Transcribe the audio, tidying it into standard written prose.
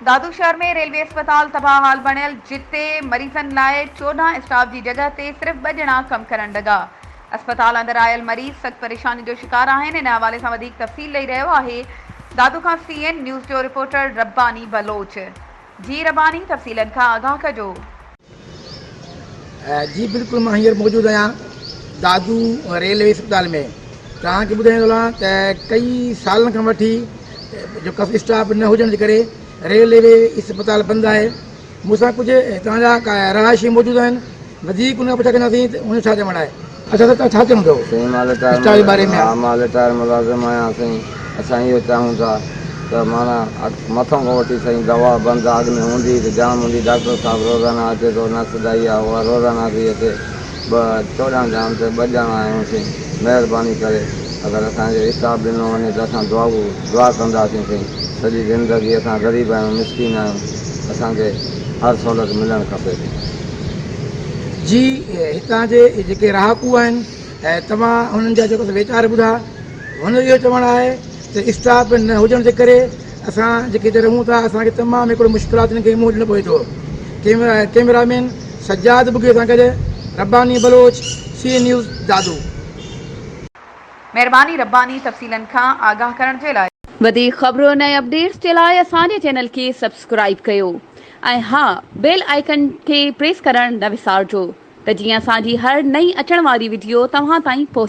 दादू शहर में रेलवे अस्पताल तबाह हाल बणियल, जिते मरीज़नि लाइ 14 स्टाफ की जगह ते सिर्फ़ 2 ॼणा कम करण लॻा। अस्पताल अंदर आयल मरीज़ सख्त परेशानी जो शिकार आहिनि। इन हवाले सां वधीक तफ़सील ॾेई रहियो आहे दादू खां CN न्यूज़ जो रिपोर्टर रब्बानी बलोच। जी रब्बानी, तफ़सीलनि खां आगाह कजो। जी बिल्कुल, मां हींअर मौजूद आहियां दादू रेलवे अस्पताल में। तव्हांखे ॿुधाईंदो आहियां त कई सालनि खां वठी जो स्टाफ न हुजण जे करे रेलवे अस्पताल बंदि आहे। मूंसां कुझु तव्हांजा रहायशी मौजूदु आहिनि, वधीक उन खां पुछा कंदासीं त उन छा चवणु आहे। अच्छा, त तव्हां छा चवंदो स्टाफ जे बारे में? मां रिटायर मुलाज़िम आहियां साईं। असां इहो चाहियूं था त माना मथां खां वठी साईं दवा बंदि आहे। अॻु में हूंदी त जाम हूंदी, डॉक्टर साहिबु रोज़ाना अचे थो, नर्स दाई आहे उहा रोज़ाना थी अचे। 14 ॼणा ते 2 ॼणा आहियूं साईं। महिरबानी करे अगरि असांखे स्टाफ ॾिनो वञे त असां दुआ कंदासीं साईं। सॼी ज़िंदगी असां ग़रीब आहियूं, मिसकिन आहियूं, असांखे हर सहूलियत मिलणु खपे। जी, हितां जे जेके रहाकू आहिनि ऐं तव्हां हुननि जा जेको वीचार ॿुधा, हुन इहो चवणु आहे त स्टाफ न हुजण जे करे असां जेके हिते रहूं था, असांखे तमामु हिकिड़ो मुश्किलातुनि खे मुंहुं ॾियणो पए थो। कैमरामैन सज्जाद बुगे सां गॾु रब्बानी बलोच, CN न्यूज़ दादू। महिरबानी रब्बानी, तफ़सीलनि खां आगाह करण जे लाइ। वधीक ख़बरुनि ऐं अपडेट्स जे लाइ असांजे चैनल खे सब्सक्राइब कयो ऐं हा, बेल आइकन खे प्रेस करणु न विसारिजो त जीअं असांजी हर नई अचण वारी वीडियो तव्हां ताईं पहुचे।